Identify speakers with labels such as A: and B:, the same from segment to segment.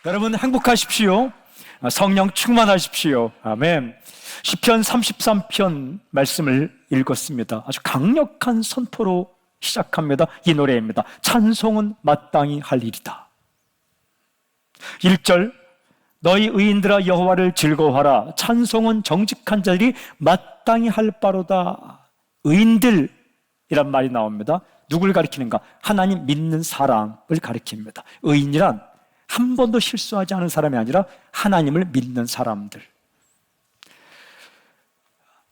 A: 여러분 행복하십시오. 성령 충만하십시오. 아멘. 시편 33편 말씀을 읽었습니다. 아주 강력한 선포로 시작합니다. 이 노래입니다. 찬송은 마땅히 할 일이다. 1절, 너희 의인들아 여호와를 즐거워하라. 찬송은 정직한 자들이 마땅히 할 바로다. 의인들이란 말이 나옵니다. 누굴 가리키는가? 하나님 믿는 사람을 가리킵니다. 의인이란 한 번도 실수하지 않은 사람이 아니라 하나님을 믿는 사람들.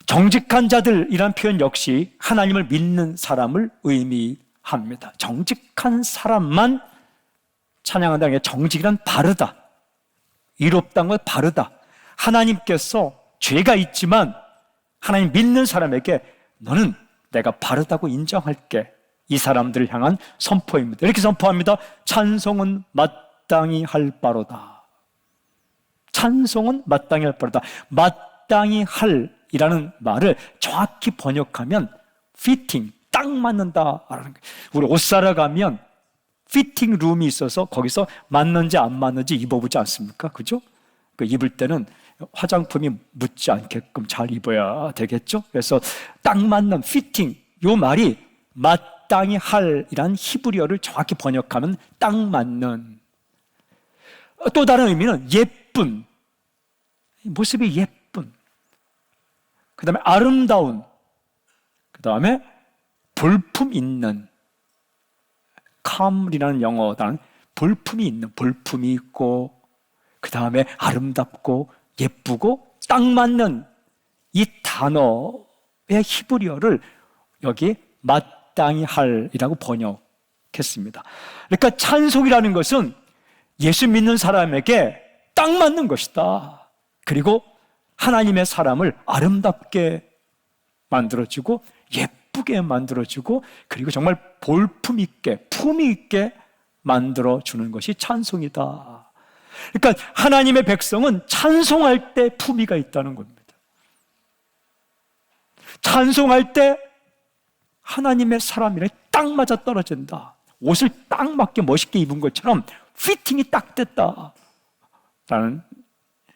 A: 정직한 자들이란 표현 역시 하나님을 믿는 사람을 의미합니다. 정직한 사람만 찬양한다는 게, 정직이란 바르다, 이롭다는 건 바르다. 하나님께서 죄가 있지만 하나님 믿는 사람에게 너는 내가 바르다고 인정할게. 이 사람들을 향한 선포입니다. 이렇게 선포합니다. 찬송은 마땅히 할 바로다. 찬송은 마땅히 할 바로다. 마땅히 할 이라는 말을 정확히 번역하면 피팅, 딱 맞는다라는 거예요. 우리 옷 사러 가면 피팅 룸이 있어서 거기서 맞는지 안 맞는지 입어보지 않습니까? 그죠? 그 입을 때는 화장품이 묻지 않게끔 잘 입어야 되겠죠? 그래서 딱 맞는 피팅, 요 말이 마땅히 할 이란 히브리어를 정확히 번역하면 딱 맞는. 또 다른 의미는 예쁜, 모습이 예쁜, 그 다음에 아름다운, 그 다음에 볼품 있는, calm이라는 영어 단어, 볼품이 있는, 볼품이 있고, 그 다음에 아름답고 예쁘고 딱 맞는 이 단어의 히브리어를 여기 마땅히 할이라고 번역했습니다. 그러니까 찬송이라는 것은 예수 믿는 사람에게 딱 맞는 것이다. 그리고 하나님의 사람을 아름답게 만들어주고 예쁘게 만들어주고, 그리고 정말 볼품 있게, 품위 있게 만들어주는 것이 찬송이다. 그러니까 하나님의 백성은 찬송할 때 품위가 있다는 겁니다. 찬송할 때 하나님의 사람이랑 딱 맞아 떨어진다. 옷을 딱 맞게 멋있게 입은 것처럼 피팅이 딱 됐다라는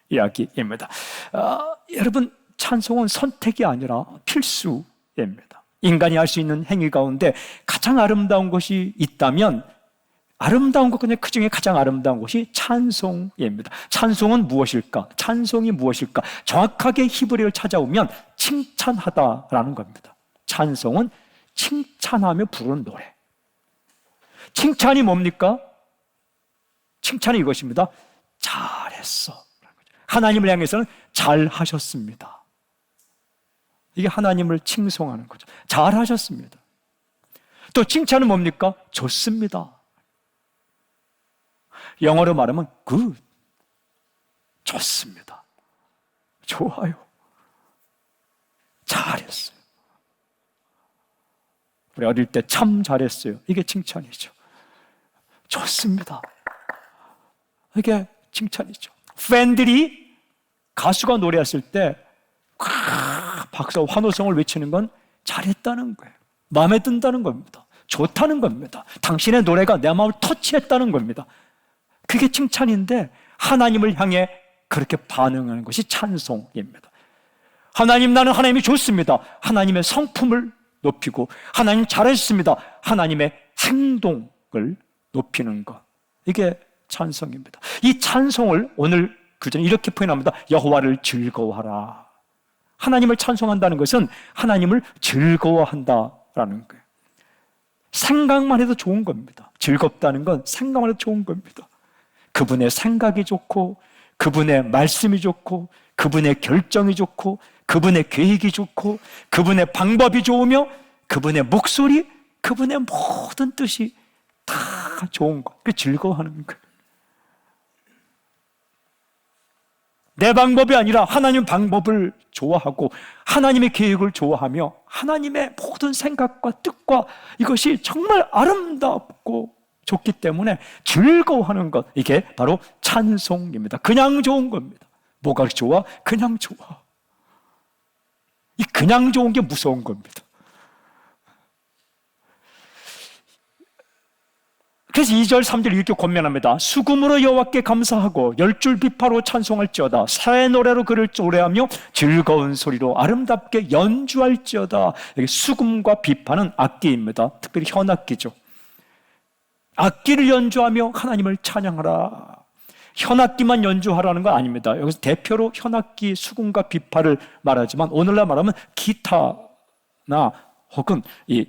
A: 이야기입니다. 여러분, 찬송은 선택이 아니라 필수입니다. 인간이 할 수 있는 행위 가운데 가장 아름다운 것이 있다면, 아름다운 것 중에 그 중에 가장 아름다운 것이 찬송입니다. 찬송은 무엇일까? 찬송이 무엇일까? 정확하게 히브리어를 찾아오면 칭찬하다라는 겁니다. 찬송은 칭찬하며 부르는 노래. 칭찬이 뭡니까? 칭찬이 이것입니다. 잘했어. 하나님을 향해서는 잘하셨습니다. 이게 하나님을 칭송하는 거죠. 잘하셨습니다. 또 칭찬은 뭡니까? 좋습니다. 영어로 말하면 good, 좋습니다, 좋아요, 잘했어요. 우리 어릴 때 참 잘했어요. 이게 칭찬이죠. 좋습니다. 이게 칭찬이죠. 팬들이 가수가 노래했을 때 박수, 환호성을 외치는 건 잘했다는 거예요. 마음에 든다는 겁니다. 좋다는 겁니다. 당신의 노래가 내 마음을 터치했다는 겁니다. 그게 칭찬인데, 하나님을 향해 그렇게 반응하는 것이 찬송입니다. 하나님, 나는 하나님이 좋습니다. 하나님의 성품을 높이고, 하나님 잘하셨습니다. 하나님의 행동을 높이는 것, 이게 찬송입니다. 이 찬송을 오늘 구절에 이렇게 표현합니다. 여호와를 즐거워하라. 하나님을 찬송한다는 것은 하나님을 즐거워한다라는 거예요. 생각만 해도 좋은 겁니다. 즐겁다는 건 생각만 해도 좋은 겁니다. 그분의 생각이 좋고, 그분의 말씀이 좋고, 그분의 결정이 좋고, 그분의 계획이 좋고, 그분의 방법이 좋으며, 그분의 목소리, 그분의 모든 뜻이 다 좋은 것. 그 즐거워하는 거예요. 내 방법이 아니라 하나님 방법을 좋아하고, 하나님의 계획을 좋아하며, 하나님의 모든 생각과 뜻과 이것이 정말 아름답고 좋기 때문에 즐거워하는 것, 이게 바로 찬송입니다. 그냥 좋은 겁니다. 뭐가 좋아? 그냥 좋아. 이 그냥 좋은 게 무서운 겁니다. 그래서 2절, 3절 이렇게 권면합니다. 수금으로 여호와께 감사하고 열줄 비파로 찬송할지어다. 새 노래로 그를 노래하며 즐거운 소리로 아름답게 연주할지어다. 여기 수금과 비파는 악기입니다. 특별히 현악기죠. 악기를 연주하며 하나님을 찬양하라. 현악기만 연주하라는 건 아닙니다. 여기서 대표로 현악기, 수금과 비파를 말하지만 오늘날 말하면 기타나 혹은 이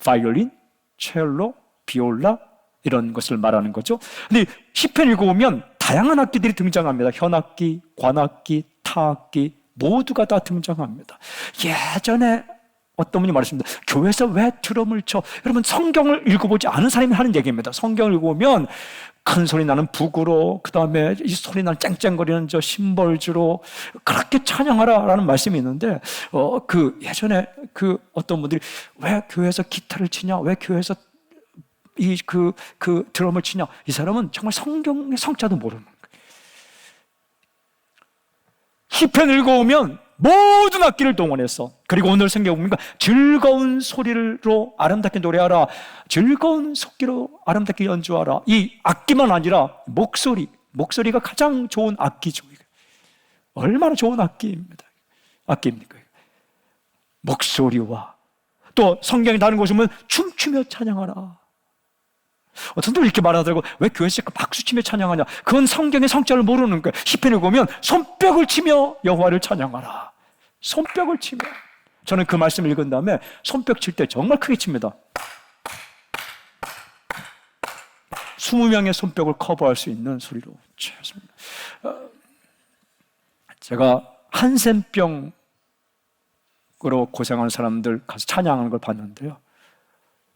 A: 바이올린, 첼로, 비올라 이런 것을 말하는 거죠. 근데 시편 읽어보면 다양한 악기들이 등장합니다. 현악기, 관악기, 타악기 모두가 다 등장합니다. 예전에 어떤 분이 말했습니다. 교회에서 왜 드럼을 쳐? 여러분, 성경을 읽어보지 않은 사람이 하는 얘기입니다. 성경을 읽어보면 큰 소리 나는 북으로, 그 다음에 이 소리 나는 쨍쨍거리는 저 심벌주로 그렇게 찬양하라라는 말씀이 있는데, 예전에 어떤 분들이 왜 교회에서 기타를 치냐? 왜 교회에서 드럼을 치냐? 이 사람은 정말 성경의 성자도 모르는 거예요. 시편 읽어오면 모든 악기를 동원해서, 그리고 오늘 성경 보니까 즐거운 소리로 아름답게 노래하라, 즐거운 소리로 아름답게 연주하라. 이 악기만 아니라 목소리가 가장 좋은 악기죠. 얼마나 좋은 악기입니까? 목소리와 또 성경에 다른 곳에 보면 춤추며 찬양하라. 어떤 분들 이렇게 말하더라고. 왜 교회에서 박수치며 찬양하냐? 그건 성경의 성자를 모르는 거예요. 시편에 보면 손뼉을 치며 여호와를 찬양하라. 손뼉을 치며. 저는 그 말씀을 읽은 다음에 손뼉 칠 때 정말 크게 칩니다. 20명의 손뼉을 커버할 수 있는 소리로 쳤습니다. 제가 한센병으로 고생하는 사람들 가서 찬양하는 걸 봤는데요,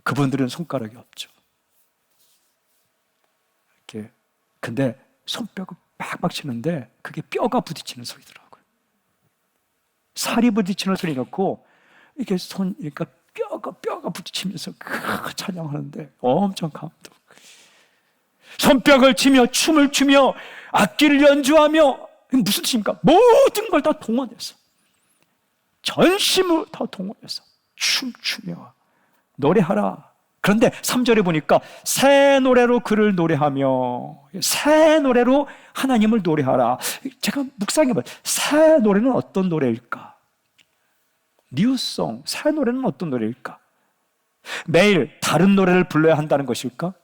A: 그분들은 손가락이 없죠. 이렇게. 근데 손뼉을 빡빡 치는데 그게 뼈가 부딪히는 소리더라고요. 살이 부딪히는 소리 같고, 이게 그러니까 뼈가 부딪히면서 찬양하는데 엄청 감동. 손뼉을 치며 춤을 추며 악기를 연주하며, 무슨 뜻입니까? 모든 걸 다 동원해서, 전심을 다 동원해서 춤추며 노래하라. 그런데 3절에 보니까 새 노래로 그를 노래하며, 새 노래로 하나님을 노래하라. 제가 묵상해봐요. 새 노래는 어떤 노래일까? 뉴송, 새 노래는 어떤 노래일까? 매일 다른 노래를 불러야 한다는 것일까?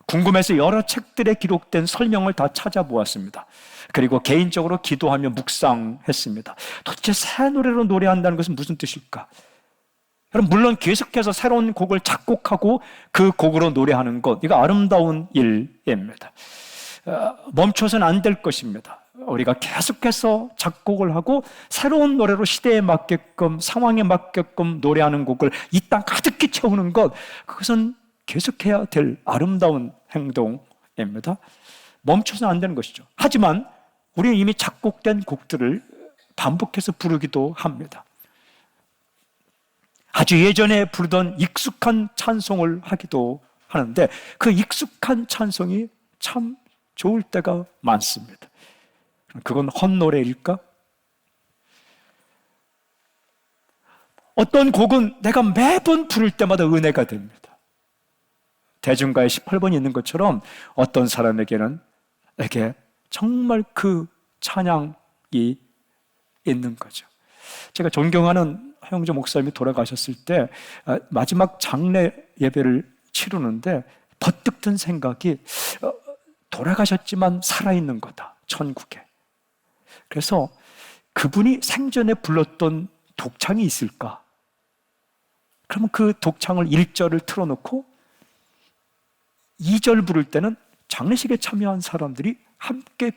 A: 궁금해서 여러 책들에 기록된 설명을 다 찾아보았습니다. 그리고 개인적으로 기도하며 묵상했습니다. 도대체 새 노래로 노래한다는 것은 무슨 뜻일까? 여러분, 물론 계속해서 새로운 곡을 작곡하고 그 곡으로 노래하는 것, 이거 아름다운 일입니다. 멈춰서는 안 될 것입니다. 우리가 계속해서 작곡을 하고 새로운 노래로 시대에 맞게끔, 상황에 맞게끔 노래하는 곡을 이 땅 가득히 채우는 것, 그것은 계속해야 될 아름다운 행동입니다. 멈춰서는 안 되는 것이죠. 하지만 우리는 이미 작곡된 곡들을 반복해서 부르기도 합니다. 아주 예전에 부르던 익숙한 찬송을 하기도 하는데, 그 익숙한 찬송이 참 좋을 때가 많습니다. 그건 헛노래일까? 어떤 곡은 내가 매번 부를 때마다 은혜가 됩니다. 대중가에 18번이 있는 것처럼 어떤 사람에게는 정말 그 찬양이 있는 거죠. 제가 존경하는 허영조 목사님이 돌아가셨을 때 마지막 장례 예배를 치르는데 버뜩 든 생각이, 돌아가셨지만 살아있는 거다, 천국에. 그래서 그분이 생전에 불렀던 독창이 있을까? 그러면 그 독창을 1절을 틀어놓고 2절 부를 때는 장례식에 참여한 사람들이 함께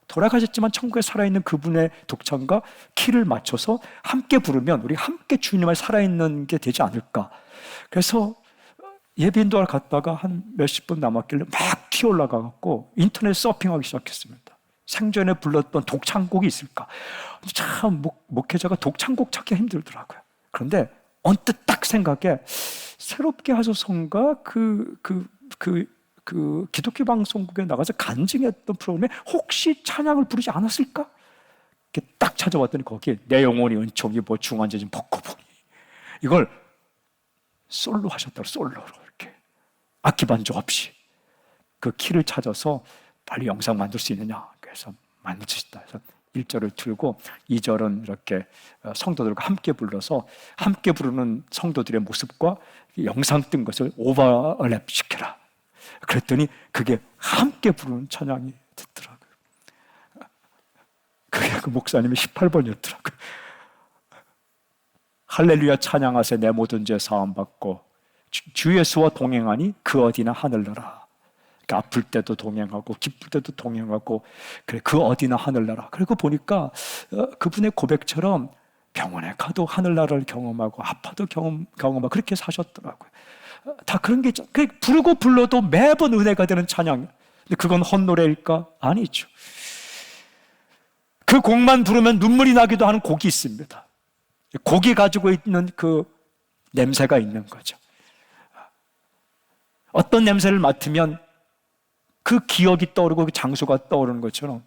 A: 돌아가셨지만 천국에 살아있는 그분의 독창과 키를 맞춰서 함께 부르면 우리 함께 주님을 살아있는 게 되지 않을까. 그래서 예배 인도를 갔다가 한 몇십 분 남았길래 막 튀어 올라가갖고 인터넷 서핑하기 시작했습니다. 생전에 불렀던 독창곡이 있을까. 참 목회자가 독창곡 찾기가 힘들더라고요. 그런데 언뜻 딱 생각에, 새롭게 하소서인가 기독교 방송국에 나가서 간증했던 프로그램에 혹시 찬양을 부르지 않았을까? 이렇게 딱 찾아봤더니 거기에 내 영혼이 은총이 중환자진 벗고 보니, 이걸 솔로 하셨다고, 솔로로 이렇게 악기 반주 없이 그 키를 찾아서 빨리 영상 만들 수 있느냐, 그래서 만들 수 있다 해서 1절을 틀고 2절은 이렇게 성도들과 함께 불러서 함께 부르는 성도들의 모습과 영상 뜬 것을 오버랩 시켜라. 그랬더니 그게 함께 부르는 찬양이 됐더라고요. 그게 그 목사님의 18번이었더라고요. 할렐루야 찬양하세 내 모든 죄 사함 받고 주 예수와 동행하니 그 어디나 하늘나라. 그러니까 아플 때도 동행하고 기쁠 때도 동행하고 그래 그 어디나 하늘나라. 그리고 보니까 그분의 고백처럼 병원에 가도 하늘나라를 경험하고 아파도 경험하고 그렇게 사셨더라고요. 다 그런 게 있죠. 부르고 불러도 매번 은혜가 되는 찬양. 근데 그건 헛노래일까? 아니죠. 그 곡만 부르면 눈물이 나기도 하는 곡이 있습니다. 곡이 가지고 있는 그 냄새가 있는 거죠. 어떤 냄새를 맡으면 그 기억이 떠오르고 그 장소가 떠오르는 것처럼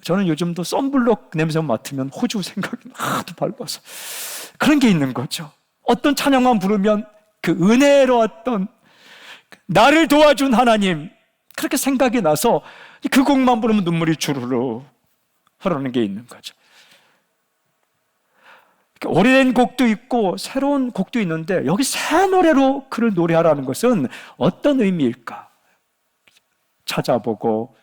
A: 저는 요즘도 썬블록 냄새만 맡으면 호주 생각이 하도 밟아서 그런 게 있는 거죠. 어떤 찬양만 부르면 그 은혜로웠던 나를 도와준 하나님 그렇게 생각이 나서 그 곡만 부르면 눈물이 주르르 흐르는 게 있는 거죠. 오래된 곡도 있고 새로운 곡도 있는데 여기 새 노래로 그를 노래하라는 것은 어떤 의미일까? 찾아보고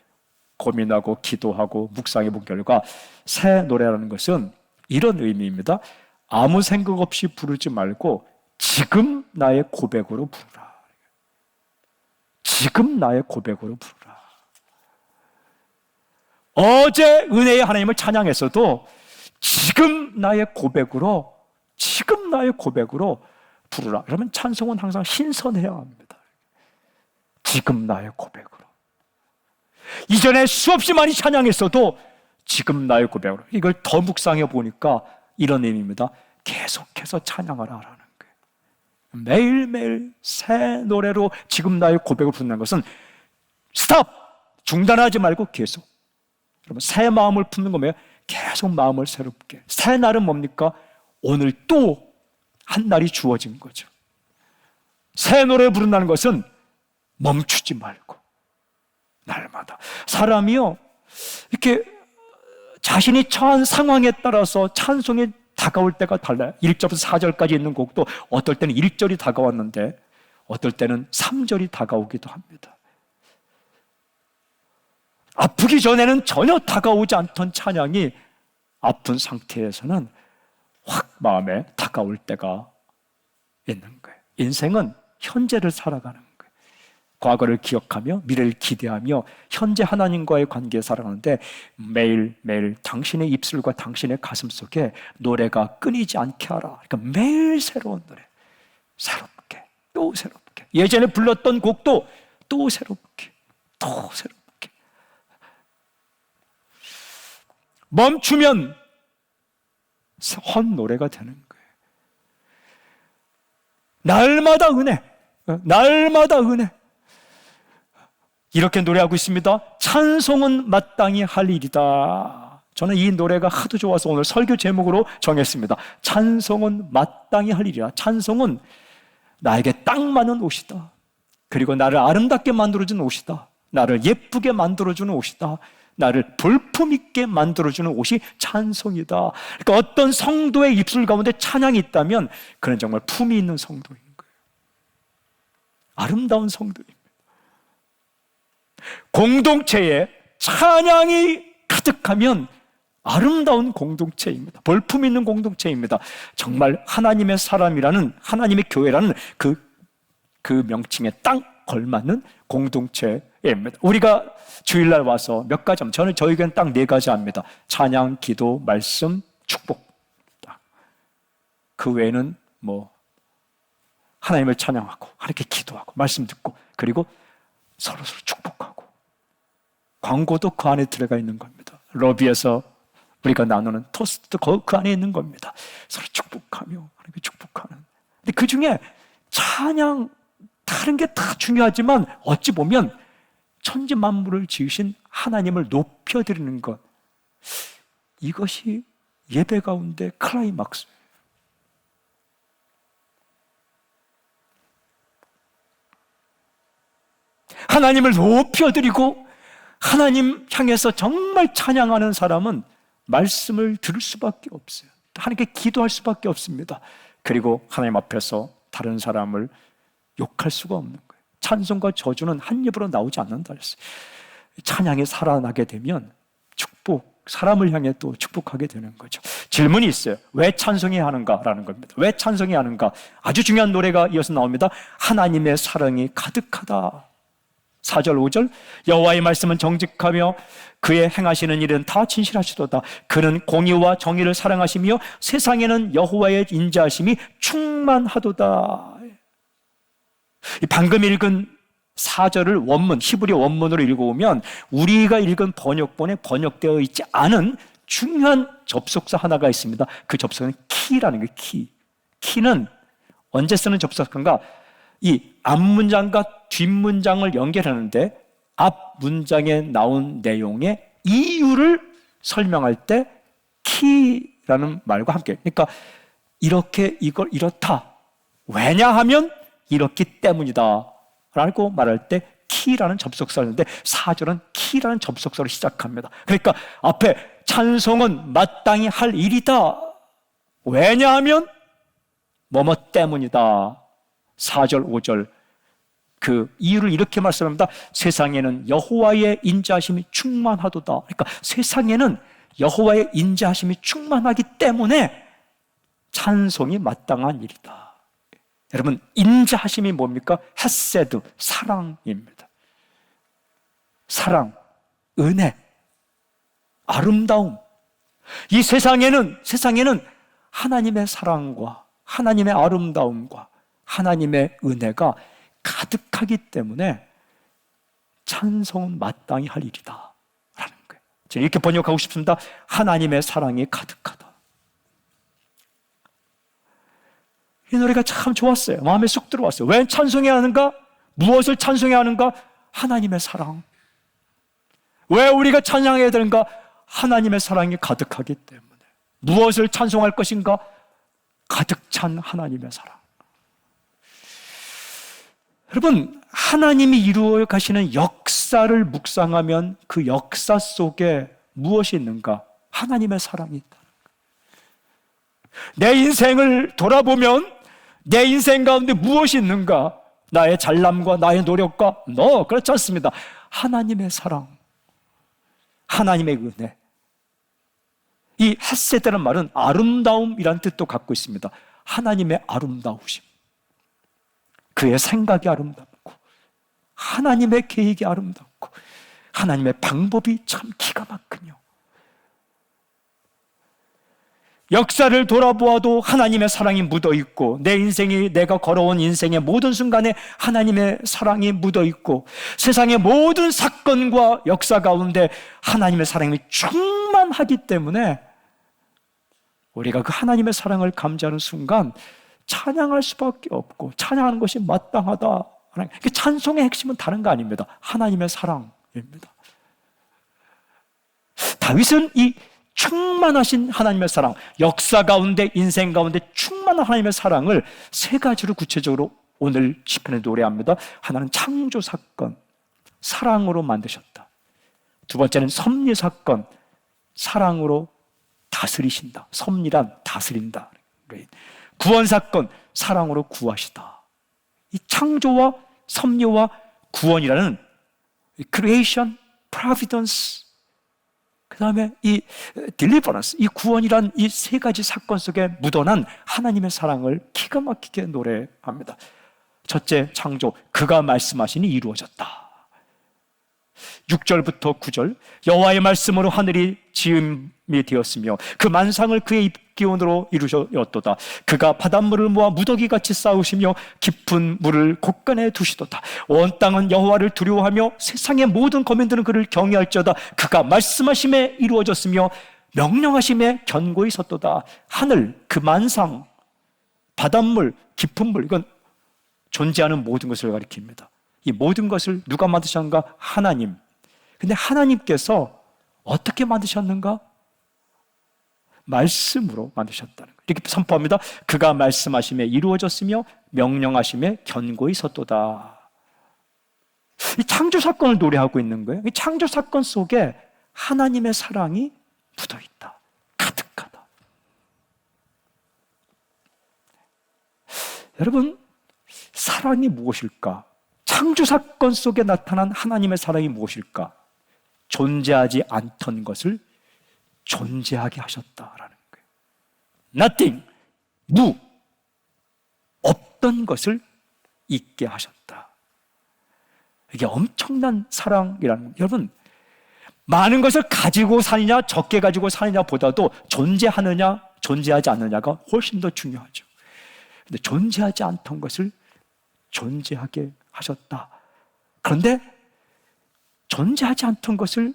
A: 고민하고 기도하고 묵상해 본 결과 새 노래라는 것은 이런 의미입니다. 아무 생각 없이 부르지 말고 지금 나의 고백으로 부르라. 지금 나의 고백으로 부르라. 어제 은혜의 하나님을 찬양했어도 지금 나의 고백으로 부르라. 그러면 찬송은 항상 신선해야 합니다. 지금 나의 고백으로. 이전에 수없이 많이 찬양했어도 지금 나의 고백으로. 이걸 더 묵상해 보니까 이런 의미입니다. 계속해서 찬양하라라는 거예요. 매일매일 새 노래로 지금 나의 고백을 부른다는 것은 스탑! 중단하지 말고 계속. 여러분 새 마음을 품는 거면 계속 마음을 새롭게. 새 날은 뭡니까? 오늘 또 한 날이 주어진 거죠. 새 노래 부른다는 것은 멈추지 말고 날마다. 사람이요 이렇게 자신이 처한 상황에 따라서 찬송이 다가올 때가 달라요. 1절부터 4절까지 있는 곡도 어떨 때는 1절이 다가왔는데 어떨 때는 3절이 다가오기도 합니다. 아프기 전에는 전혀 다가오지 않던 찬양이 아픈 상태에서는 확 마음에 다가올 때가 있는 거예요. 인생은 현재를 살아가는 거예요. 과거를 기억하며 미래를 기대하며 현재 하나님과의 관계에 살아가는데 매일매일 당신의 입술과 당신의 가슴 속에 노래가 끊이지 않게 하라. 그러니까 매일 새로운 노래, 새롭게 또 새롭게. 예전에 불렀던 곡도 또 새롭게 또 새롭게. 멈추면 헛노래가 되는 거예요. 날마다 은혜, 날마다 은혜. 이렇게 노래하고 있습니다. 찬송은 마땅히 할 일이다. 저는 이 노래가 하도 좋아서 오늘 설교 제목으로 정했습니다. 찬송은 마땅히 할 일이다. 찬송은 나에게 딱 맞는 옷이다. 그리고 나를 아름답게 만들어주는 옷이다. 나를 예쁘게 만들어주는 옷이다. 나를 볼품있게 만들어주는 옷이 찬송이다. 그러니까 어떤 성도의 입술 가운데 찬양이 있다면 그는 정말 품이 있는 성도인 거예요. 아름다운 성도입니다. 공동체에 찬양이 가득하면 아름다운 공동체입니다. 볼품 있는 공동체입니다. 정말 하나님의 사람이라는, 하나님의 교회라는 그 명칭에 딱 걸맞는 공동체입니다. 우리가 주일날 와서 몇 가지 합니다. 저희에게는 딱 4가지 합니다. 찬양, 기도, 말씀, 축복. 그 외에는 하나님을 찬양하고 하나님께 기도하고 말씀 듣고 그리고 서로 축복하고. 광고도 그 안에 들어가 있는 겁니다. 러비에서 우리가 나누는 토스트도 그 안에 있는 겁니다. 서로 축복하며 하나님께 축복하는. 근데 그 중에 찬양, 다른 게 다 중요하지만 어찌 보면 천지 만물을 지으신 하나님을 높여드리는 것, 이것이 예배 가운데 클라이막스예요. 하나님을 높여드리고 하나님 향해서 정말 찬양하는 사람은 말씀을 들을 수밖에 없어요. 하나님께 기도할 수밖에 없습니다. 그리고 하나님 앞에서 다른 사람을 욕할 수가 없는 거예요. 찬송과 저주는 한 입으로 나오지 않는다 그랬어요. 찬양이 살아나게 되면 축복, 사람을 향해 또 축복하게 되는 거죠. 질문이 있어요. 왜 찬송해야 하는가라는 겁니다. 왜 찬송해야 하는가? 아주 중요한 노래가 이어서 나옵니다. 하나님의 사랑이 가득하다. 4절 5절 여호와의 말씀은 정직하며 그의 행하시는 일은 다 진실하시도다. 그는 공의와 정의를 사랑하시며 세상에는 여호와의 인자하심이 충만하도다. 방금 읽은 4절을 원문, 히브리 원문으로 읽어보면 우리가 읽은 번역본에 번역되어 있지 않은 중요한 접속사 하나가 있습니다. 그 접속은 키라는 거예요. 키는 언제 쓰는 접속사인가? 이 앞문장과 뒷문장을 연결하는데 앞 문장에 나온 내용의 이유를 설명할 때 키라는 말과 함께, 그러니까 이렇게 이걸 이렇다. 왜냐하면 이렇기 때문이다 라고 말할 때 키라는 접속사를 하는데 4절은 키라는 접속사로 시작합니다. 그러니까 앞에 찬송은 마땅히 할 일이다. 왜냐하면 뭐뭐 때문이다. 4절 5절 그 이유를 이렇게 말씀합니다. 세상에는 여호와의 인자하심이 충만하도다. 그러니까 세상에는 여호와의 인자하심이 충만하기 때문에 찬송이 마땅한 일이다. 여러분, 인자하심이 뭡니까? 헤세드, 사랑입니다. 사랑, 은혜, 아름다움. 이 세상에는 하나님의 사랑과 하나님의 아름다움과 하나님의 은혜가 가득하기 때문에 찬송은 마땅히 할 일이다 라는 거예요. 제가 이렇게 번역하고 싶습니다. 하나님의 사랑이 가득하다. 이 노래가 참 좋았어요. 마음에 쏙 들어왔어요. 왜 찬송해야 하는가? 무엇을 찬송해야 하는가? 하나님의 사랑. 왜 우리가 찬양해야 되는가? 하나님의 사랑이 가득하기 때문에. 무엇을 찬송할 것인가? 가득 찬 하나님의 사랑. 여러분, 하나님이 이루어 가시는 역사를 묵상하면 그 역사 속에 무엇이 있는가? 하나님의 사랑이 있다. 내 인생을 돌아보면 내 인생 가운데 무엇이 있는가? 나의 잘남과 나의 노력과 그렇지 않습니다. 하나님의 사랑, 하나님의 은혜. 이 헤세드라는 말은 아름다움이라는 뜻도 갖고 있습니다. 하나님의 아름다우심, 그의 생각이 아름답고 하나님의 계획이 아름답고 하나님의 방법이 참 기가 막히며 역사를 돌아보아도 하나님의 사랑이 묻어있고 내 인생이 내가 걸어온 인생의 모든 순간에 하나님의 사랑이 묻어있고 세상의 모든 사건과 역사 가운데 하나님의 사랑이 충만하기 때문에 우리가 그 하나님의 사랑을 감지하는 순간 찬양할 수밖에 없고 찬양하는 것이 마땅하다. 그 찬송의 핵심은 다른 거 아닙니다. 하나님의 사랑입니다. 다윗은 이 충만하신 하나님의 사랑, 역사 가운데 인생 가운데 충만한 하나님의 사랑을 세 가지로 구체적으로 오늘 시편에 노래합니다. 하나는 창조 사건, 사랑으로 만드셨다. 두 번째는 섭리 사건, 사랑으로 다스리신다. 섭리란 다스린다. 구원 사건, 사랑으로 구하시다. 이 창조와 섭리와 구원이라는 creation, providence, 그 다음에 이 deliverance, 이 구원이란 이 세 가지 사건 속에 묻어난 하나님의 사랑을 기가 막히게 노래합니다. 첫째, 창조, 그가 말씀하시니 이루어졌다. 6절부터 9절, 여호와의 말씀으로 하늘이 지음이 되었으며 그 만상을 그의 입기운으로 이루셨도다. 그가 바닷물을 모아 무더기같이 쌓으시며 깊은 물을 곳간에 두시도다. 온 땅은 여호와를 두려워하며 세상의 모든 거민들은 그를 경외할지어다. 그가 말씀하심에 이루어졌으며 명령하심에 견고히 섰도다. 하늘, 그 만상, 바닷물, 깊은 물, 이건 존재하는 모든 것을 가리킵니다. 이 모든 것을 누가 만드셨는가? 하나님. 근데 하나님께서 어떻게 만드셨는가? 말씀으로 만드셨다는 거예요. 이렇게 선포합니다. 그가 말씀하심에 이루어졌으며 명령하심에 견고히 섰도다. 이 창조 사건을 노래하고 있는 거예요. 이 창조 사건 속에 하나님의 사랑이 묻어 있다. 가득하다. 여러분, 사랑이 무엇일까? 창조 사건 속에 나타난 하나님의 사랑이 무엇일까? 존재하지 않던 것을 존재하게 하셨다라는 거예요. Nothing, 무, 없던 것을 있게 하셨다. 이게 엄청난 사랑이라는 거예요. 여러분, 많은 것을 가지고 사느냐 적게 가지고 사느냐 보다도 존재하느냐 존재하지 않느냐가 훨씬 더 중요하죠. 근데 존재하지 않던 것을 존재하게 하셨다. 그런데 존재하지 않던 것을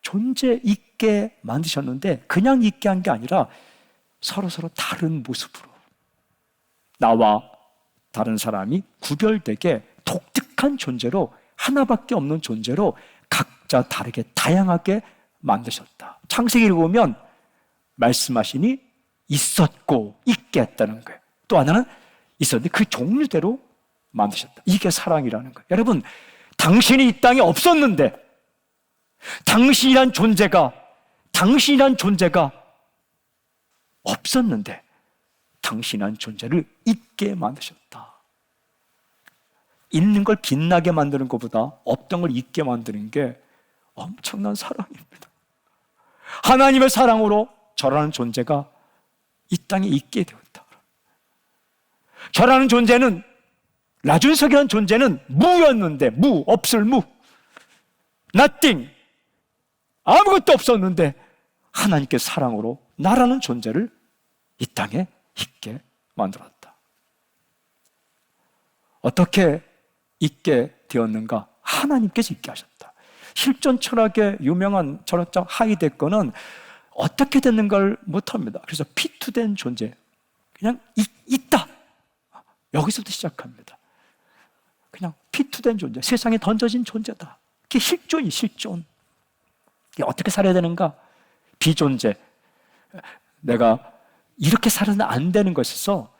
A: 존재 있게 만드셨는데 그냥 있게 한 게 아니라 서로 다른 모습으로 나와 다른 사람이 구별되게 독특한 존재로 하나밖에 없는 존재로 각자 다르게 다양하게 만드셨다. 창세기를 보면 말씀하시니 있었고 있게 했다는 거예요. 또 하나는 있었는데 그 종류대로 만드셨다. 이게 사랑이라는 거예요. 여러분, 당신이 이 땅에 없었는데 당신이란 존재가 없었는데 당신이란 존재를 있게 만드셨다. 있는 걸 빛나게 만드는 것보다 없던 걸 있게 만드는 게 엄청난 사랑입니다. 하나님의 사랑으로 저라는 존재가 이 땅에 있게 되었다. 저라는 존재는, 나준석이라는 존재는 무였는데, 없을 무, nothing, 아무것도 없었는데 하나님께 사랑으로 나라는 존재를 이 땅에 있게 만들었다. 어떻게 있게 되었는가? 하나님께서 있게 하셨다. 실존 철학의 유명한 철학자 하이데거는 어떻게 됐는 걸 못합니다. 그래서 피투된 존재, 그냥 있다. 여기서부터 시작합니다. 그냥 피투된 존재, 세상에 던져진 존재다. 그게 실존. 이게 어떻게 살아야 되는가? 비존재. 내가 이렇게 살아는 안 되는 것에서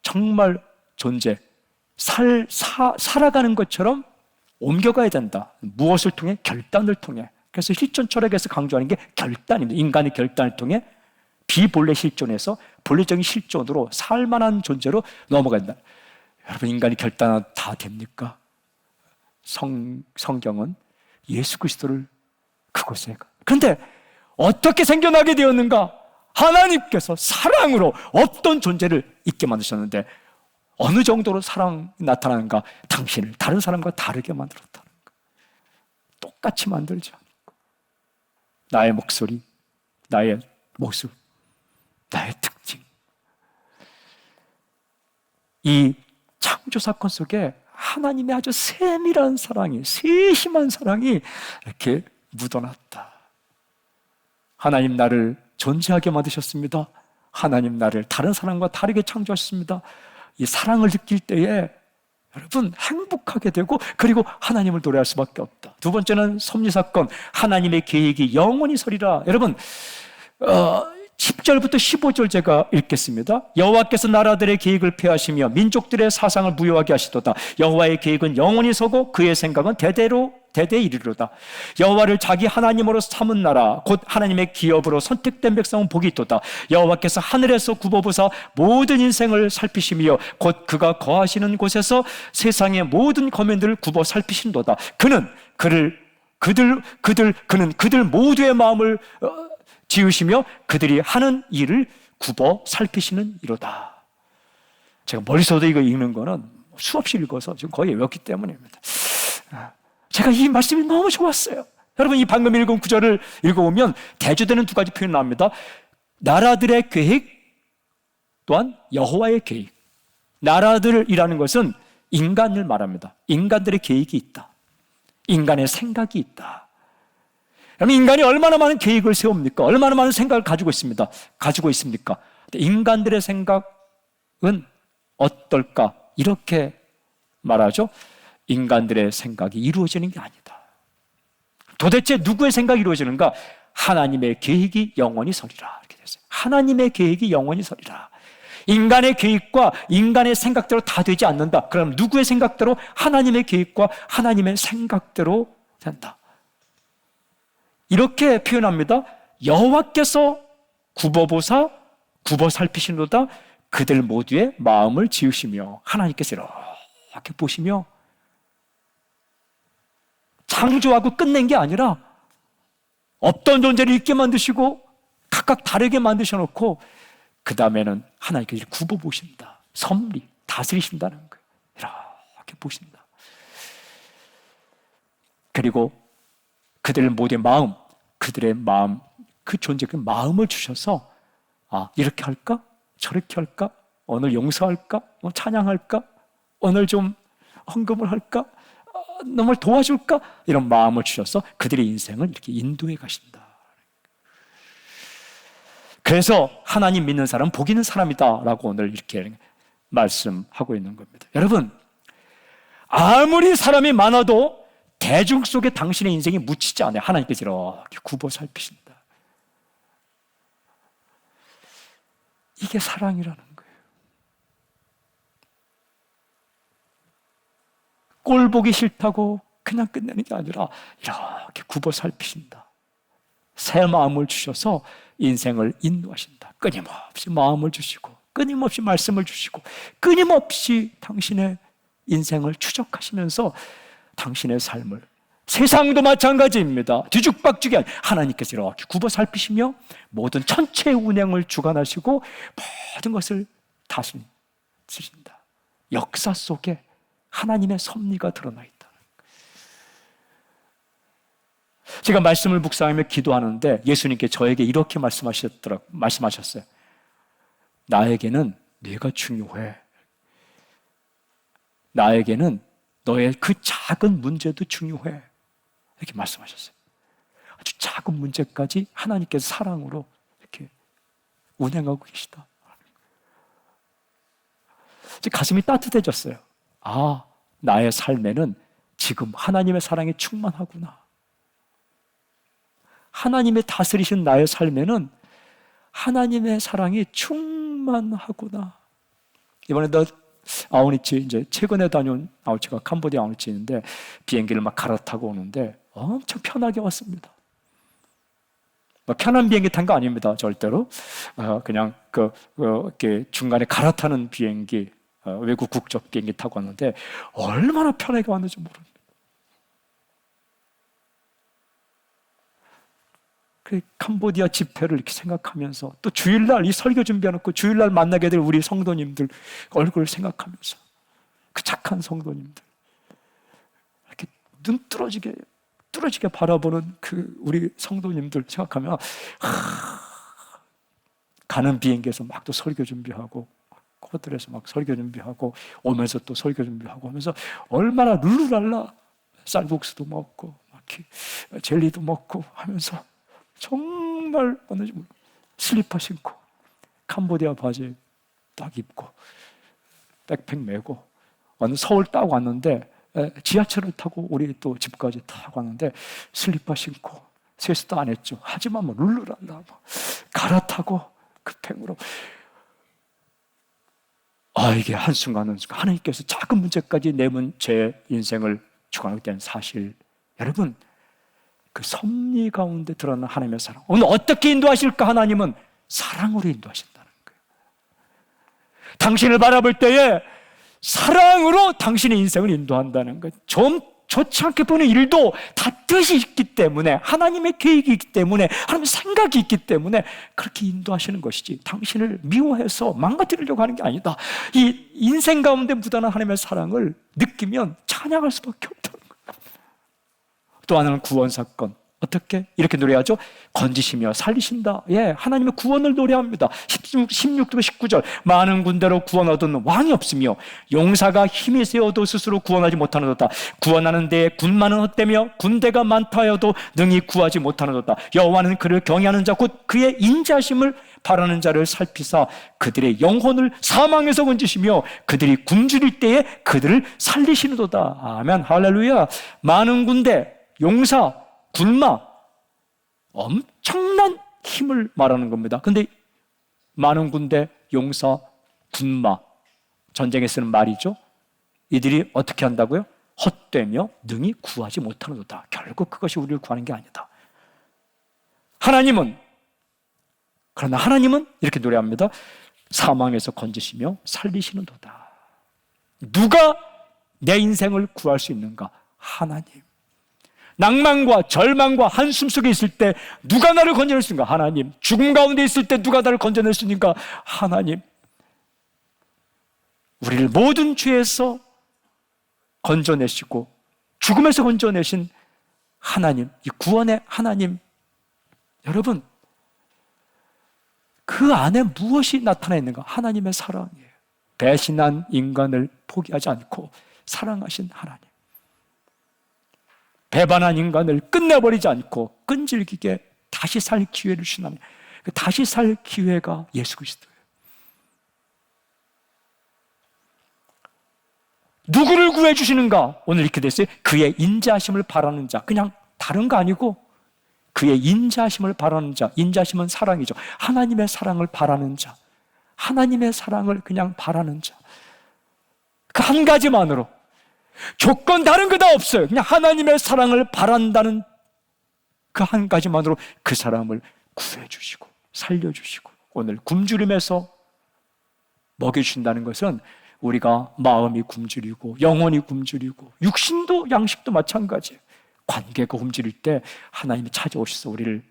A: 정말 존재, 살아가는 것처럼 옮겨가야 된다. 무엇을 통해? 결단을 통해. 그래서 실존 철학에서 강조하는 게 결단입니다. 인간의 결단을 통해 비본래 실존에서 본래적인 실존으로 살만한 존재로 넘어간다. 여러분, 인간이 결단 다 됩니까? 성경은 예수 그리스도를 그곳에. 그런데 어떻게 생겨나게 되었는가? 하나님께서 사랑으로 없던 존재를 있게 만드셨는데 어느 정도로 사랑이 나타나는가? 당신을 다른 사람과 다르게 만들었다는 거. 똑같이 만들지 않고 나의 목소리, 나의 모습, 나의 특징. 이 창조 사건 속에 하나님의 아주 세밀한 사랑이, 세심한 사랑이 이렇게 묻어났다. 하나님 나를 존재하게 만드셨습니다. 하나님 나를 다른 사람과 다르게 창조하셨습니다. 이 사랑을 느낄 때에 여러분 행복하게 되고, 그리고 하나님을 노래할 수밖에 없다. 두 번째는 섭리사건, 하나님의 계획이 영원히 서리라. 여러분 10절부터 15절 제가 읽겠습니다. 여호와께서 나라들의 계획을 폐하시며 민족들의 사상을 무효하게 하시도다. 여호와의 계획은 영원히 서고 그의 생각은 대대에 이르리로다. 여호와를 자기 하나님으로 삼은 나라 곧 하나님의 기업으로 선택된 백성은 복이 있도다. 여호와께서 하늘에서 굽어보사 모든 인생을 살피시며 곧 그가 거하시는 곳에서 세상의 모든 거민들을 굽어 살피신도다. 그는 그들 모두의 마음을 지으시며 그들이 하는 일을 굽어 살피시는 이로다. 제가 머릿속에 이거 읽는 거는 수없이 읽어서 지금 거의 외웠기 때문입니다. 제가 이 말씀이 너무 좋았어요. 여러분, 이 방금 읽은 구절을 읽어보면 대조되는 두 가지 표현이 나옵니다. 나라들의 계획 또한 여호와의 계획. 나라들이라는 것은 인간을 말합니다. 인간들의 계획이 있다. 인간의 생각이 있다. 그럼 인간이 얼마나 많은 계획을 세웁니까? 얼마나 많은 생각을 가지고 있습니까? 인간들의 생각은 어떨까? 이렇게 말하죠. 인간들의 생각이 이루어지는 게 아니다. 도대체 누구의 생각이 이루어지는가? 하나님의 계획이 영원히 서리라. 이렇게 됐어요. 하나님의 계획이 영원히 서리라. 인간의 계획과 인간의 생각대로 다 되지 않는다. 그럼 누구의 생각대로? 하나님의 계획과 하나님의 생각대로 된다. 이렇게 표현합니다. 여호와께서 굽어보사 굽어 살피시노다. 그들 모두의 마음을 지으시며, 하나님께서 이렇게 보시며 창조하고 끝낸 게 아니라 없던 존재를 있게 만드시고 각각 다르게 만드셔놓고 그 다음에는 하나님께서 굽어보신다. 섭리, 다스리신다는 거예요. 이렇게 보신다. 그리고 그들 모두의 마음, 그들의 마음, 그 존재, 그 마음을 주셔서 이렇게 할까? 저렇게 할까? 오늘 용서할까? 오늘 찬양할까? 오늘 좀 헌금을 할까? 너를 도와줄까? 이런 마음을 주셔서 그들의 인생을 이렇게 인도해 가신다. 그래서 하나님 믿는 사람은 복 있는 사람이다라고 오늘 이렇게 말씀하고 있는 겁니다. 여러분, 아무리 사람이 많아도 대중 속에 당신의 인생이 묻히지 않아요. 하나님께서 이렇게 굽어 살피신다. 이게 사랑이라는 거예요. 꼴 보기 싫다고 그냥 끝내는 게 아니라 이렇게 굽어 살피신다. 새 마음을 주셔서 인생을 인도하신다. 끊임없이 마음을 주시고 끊임없이 말씀을 주시고 끊임없이 당신의 인생을 추적하시면서 당신의 삶을, 세상도 마찬가지입니다. 뒤죽박죽이 아니라 하나님께서 이렇게 굽어 살피시며 모든 천체의 운행을 주관하시고 모든 것을 다스리신다. 역사 속에 하나님의 섭리가 드러나 있다. 제가 말씀을 묵상하며 기도하는데 예수님께 저에게 이렇게 말씀하셨어요. 나에게는 네가 중요해. 나에게는 너의 그 작은 문제도 중요해. 이렇게 말씀하셨어요. 아주 작은 문제까지 하나님께서 사랑으로 이렇게 운행하고 계시다. 가슴이 따뜻해졌어요. 나의 삶에는 지금 하나님의 사랑이 충만하구나. 하나님의 다스리신 나의 삶에는 하나님의 사랑이 충만하구나. 이번에 아우니치, 이제 최근에 다녀온 아우니치가 캄보디아 아우니치인데 비행기를 막 갈아타고 오는데 엄청 편하게 왔습니다. 편한 비행기 탄 거 아닙니다, 절대로. 그냥 이렇게 중간에 갈아타는 비행기, 외국 국적 비행기 타고 왔는데 얼마나 편하게 왔는지 모릅니다. 그 캄보디아 집회를 이렇게 생각하면서 또 주일날 이 설교 준비해놓고 주일날 만나게 될 우리 성도님들 얼굴을 생각하면서 그 착한 성도님들 이렇게 눈 뚫어지게 바라보는 그 우리 성도님들 생각하면 가는 비행기에서 막 또 설교 준비하고 호텔에서 막 설교 준비하고 오면서 또 설교 준비하고 하면서 얼마나 룰루랄라 쌀국수도 먹고 막 젤리도 먹고 하면서 정말 슬리퍼 신고 캄보디아 바지 딱 입고 백팩 메고 서울 딱 왔는데 지하철을 타고 우리 또 집까지 타고 왔는데 슬리퍼 신고 세수도 안 했죠. 하지만 룰루랄라 갈아타고 그 팽으로 이게 한순간 하나님께서 작은 문제까지 내면 제 인생을 주관하게 된 사실. 여러분, 그 섭리 가운데 드러나는 하나님의 사랑. 오늘 어떻게 인도하실까? 하나님은 사랑으로 인도하신다는 거예요. 당신을 바라볼 때에 사랑으로 당신의 인생을 인도한다는 거예요. 좀 좋지 않게 보는 일도 다 뜻이 있기 때문에, 하나님의 계획이 있기 때문에, 하나님의 생각이 있기 때문에 그렇게 인도하시는 것이지, 당신을 미워해서 망가뜨리려고 하는 게 아니다. 이 인생 가운데 묻어난 하나님의 사랑을 느끼면 찬양할 수밖에 없다는 거예요. 또 하나는 구원 사건. 어떻게? 이렇게 노래하죠. 건지시며 살리신다. 하나님의 구원을 노래합니다. 16절 19절 많은 군대로 구원 얻은 왕이 없으며 용사가 힘이 세어도 스스로 구원하지 못하는도다. 구원하는 데에 군마는 헛되며 군대가 많다 하여도 능히 구하지 못하는도다. 여호와는 그를 경외하는 자 곧 그의 인자심을 바라는 자를 살피사 그들의 영혼을 사망에서 건지시며 그들이 굶주릴 때에 그들을 살리시는도다. 아멘. 할렐루야. 많은 군대, 용사, 굶마, 엄청난 힘을 말하는 겁니다. 근데 많은 군대, 용사, 군마, 전쟁에 쓰는 말이죠. 이들이 어떻게 한다고요? 헛되며 능히 구하지 못하는도다. 결국 그것이 우리를 구하는 게 아니다. 그러나 하나님은 이렇게 노래합니다. 사망에서 건지시며 살리시는도다. 누가 내 인생을 구할 수 있는가? 하나님. 낭만과 절망과 한숨 속에 있을 때 누가 나를 건져낼 수 있는가? 하나님. 죽음 가운데 있을 때 누가 나를 건져낼 수 있는가? 하나님. 우리를 모든 죄에서 건져내시고 죽음에서 건져내신 하나님, 이 구원의 하나님. 여러분, 그 안에 무엇이 나타나 있는가? 하나님의 사랑이에요. 배신한 인간을 포기하지 않고 사랑하신 하나님. 배반한 인간을 끝내버리지 않고 끈질기게 다시 살 기회를 주신 하나님. 그 다시 살 기회가 예수 그리스도예요. 누구를 구해 주시는가? 오늘 이렇게 됐어요. 그의 인자하심을 바라는 자. 그냥 다른 거 아니고 그의 인자하심을 바라는 자. 인자하심은 사랑이죠. 하나님의 사랑을 바라는 자. 하나님의 사랑을 그냥 바라는 자. 그 한 가지만으로 조건 다른 거 다 없어요. 그냥 하나님의 사랑을 바란다는 그 한 가지만으로 그 사람을 구해 주시고 살려 주시고 오늘 굶주림에서 먹여주신다는 것은 우리가 마음이 굶주리고 영혼이 굶주리고 육신도 양식도 마찬가지예요. 관계가 굶주릴 때 하나님이 찾아오셔서 우리를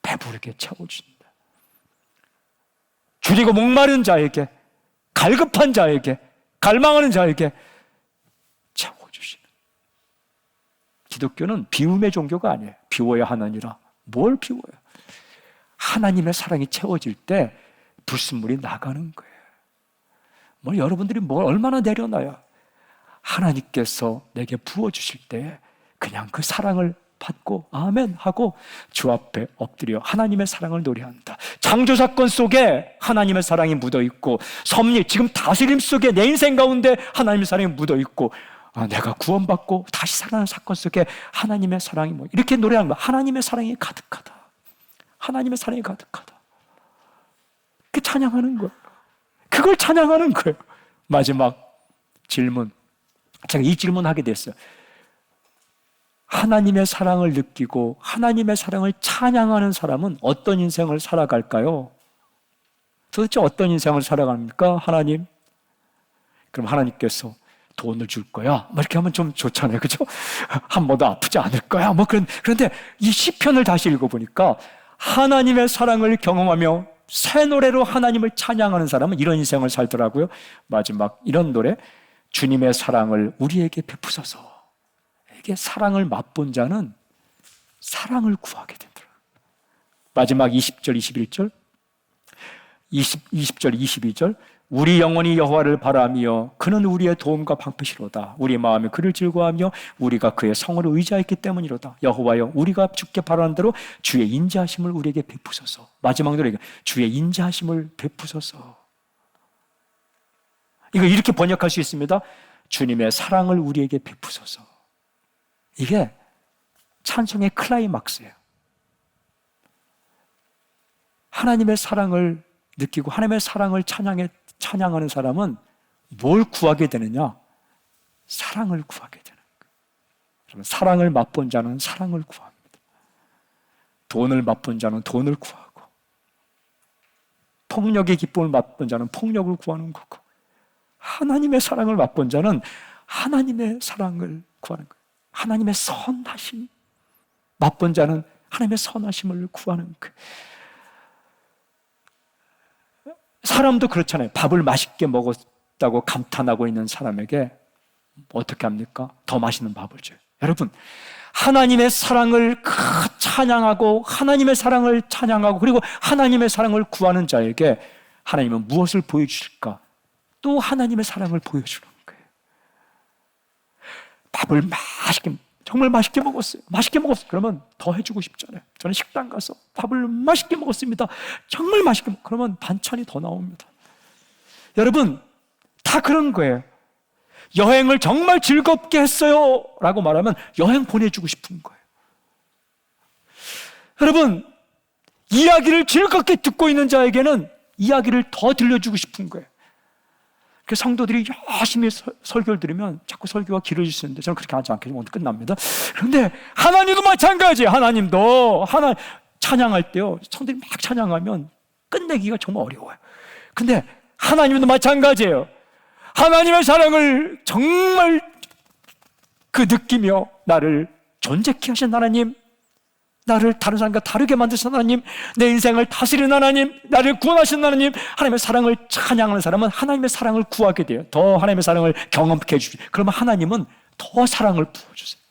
A: 배부르게 채워주신다. 줄이고 목마른 자에게, 갈급한 자에게, 갈망하는 자에게 채워주시는. 기독교는 비움의 종교가 아니에요. 비워야 하나니라. 뭘 비워요? 하나님의 사랑이 채워질 때 불순물이 나가는 거예요. 여러분들이 뭘 얼마나 내려놔야 하나님께서 내게 부어주실 때 그냥 그 사랑을 받고 아멘 하고 주 앞에 엎드려 하나님의 사랑을 노래한다. 창조사건 속에 하나님의 사랑이 묻어있고 섭리, 지금 다스림 속에 내 인생 가운데 하나님의 사랑이 묻어있고 내가 구원받고 다시 살아나는 사건 속에 하나님의 사랑이 이렇게 노래하는 거야. 하나님의 사랑이 가득하다. 하나님의 사랑이 가득하다. 그 찬양하는 거야. 그걸 찬양하는 거예요. 마지막 질문. 제가 이 질문하게 됐어요. 하나님의 사랑을 느끼고 하나님의 사랑을 찬양하는 사람은 어떤 인생을 살아갈까요? 도대체 어떤 인생을 살아갑니까? 하나님? 그럼 하나님께서 돈을 줄 거야. 이렇게 하면 좀 좋잖아요. 그죠? 한 번도 아프지 않을 거야. 그런데 이 시편을 다시 읽어보니까 하나님의 사랑을 경험하며 새 노래로 하나님을 찬양하는 사람은 이런 인생을 살더라고요. 마지막 이런 노래. 주님의 사랑을 우리에게 베푸소서. 이게 사랑을 맛본 자는 사랑을 구하게 되더라고요. 마지막 20절, 21절, 20절, 22절. 우리 영혼이 여호와를 바라며 그는 우리의 도움과 방패시로다. 우리 마음이 그를 즐거워하며 우리가 그의 성을 의지하였기 때문이로다. 여호와여, 우리가 주께 바라는 대로 주의 인자하심을 우리에게 베푸소서. 마지막 노래가 주의 인자하심을 베푸소서. 이거 이렇게 번역할 수 있습니다. 주님의 사랑을 우리에게 베푸소서. 이게 찬송의 클라이막스예요. 하나님의 사랑을 느끼고 하나님의 사랑을 찬양하는 사람은 뭘 구하게 되느냐? 사랑을 구하게 되는 거예요. 여러분, 사랑을 맛본 자는 사랑을 구합니다. 돈을 맛본 자는 돈을 구하고, 폭력의 기쁨을 맛본 자는 폭력을 구하는 거고, 하나님의 사랑을 맛본 자는 하나님의 사랑을 구하는 거예요. 하나님의 선하심 맛본 자는 하나님의 선하심을 구하는 거예요. 사람도 그렇잖아요. 밥을 맛있게 먹었다고 감탄하고 있는 사람에게 어떻게 합니까? 더 맛있는 밥을 줘요. 여러분, 하나님의 사랑을 찬양하고 하나님의 사랑을 찬양하고 그리고 하나님의 사랑을 구하는 자에게 하나님은 무엇을 보여주실까? 또 하나님의 사랑을 보여주는 거예요. 밥을 맛있게, 정말 맛있게 먹었어요. 맛있게 먹었어요. 그러면 더 해주고 싶잖아요. 저는 식당 가서 밥을 맛있게 먹었습니다. 정말 맛있게 그러면 반찬이 더 나옵니다. 여러분, 다 그런 거예요. 여행을 정말 즐겁게 했어요 라고 말하면 여행 보내주고 싶은 거예요. 여러분, 이야기를 즐겁게 듣고 있는 자에게는 이야기를 더 들려주고 싶은 거예요. 그 성도들이 열심히 설교를 들으면 자꾸 설교가 길어질 수 있는데 저는 그렇게 하지 않게 오늘 끝납니다. 그런데 하나님도 마찬가지예요. 하나님도 찬양할 때요, 성도들이 막 찬양하면 끝내기가 정말 어려워요. 근데 하나님도 마찬가지예요. 하나님의 사랑을 정말 느끼며 나를 존재케 하신 하나님, 나를 다른 사람과 다르게 만드신 하나님, 내 인생을 다스리는 하나님, 나를 구원하신 하나님, 하나님의 사랑을 찬양하는 사람은 하나님의 사랑을 구하게 돼요. 더 하나님의 사랑을 경험케 해주죠. 그러면 하나님은 더 사랑을 부어주세요.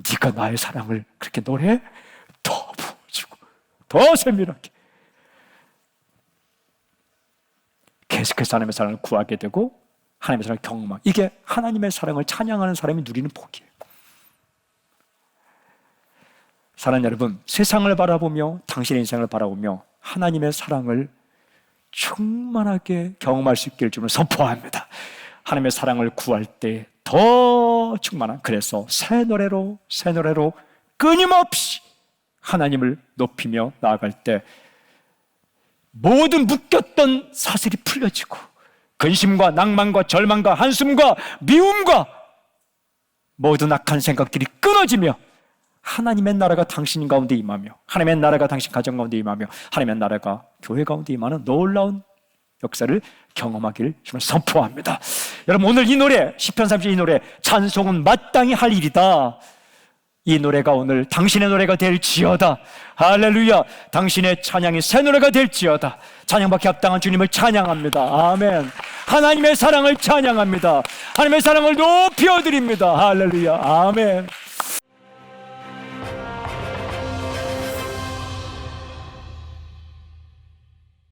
A: 네가 나의 사랑을 그렇게 노래해? 더 부어주고 더 세밀하게 계속해서 하나님의 사랑을 구하게 되고 하나님의 사랑을 경험하고, 이게 하나님의 사랑을 찬양하는 사람이 누리는 복이에요. 사랑하는 여러분, 세상을 바라보며 당신의 인생을 바라보며 하나님의 사랑을 충만하게 경험할 수 있기를 주님을 선포합니다. 하나님의 사랑을 구할 때 더 충만한, 그래서 새 노래로 끊임없이 하나님을 높이며 나아갈 때 모든 묶였던 사슬이 풀려지고 근심과 낭만과 절망과 한숨과 미움과 모든 악한 생각들이 끊어지며 하나님의 나라가 당신 가운데 임하며 하나님의 나라가 당신 가정 가운데 임하며 하나님의 나라가 교회 가운데 임하는 놀라운 역사를 경험하기를 주님 선포합니다. 여러분, 오늘 이 노래, 시편 32 이 노래, 찬송은 마땅히 할 일이다. 이 노래가 오늘 당신의 노래가 될지어다. 할렐루야. 당신의 찬양이 새 노래가 될지어다. 찬양받기 합당한 주님을 찬양합니다. 아멘. 하나님의 사랑을 찬양합니다. 하나님의 사랑을 높여드립니다. 할렐루야. 아멘.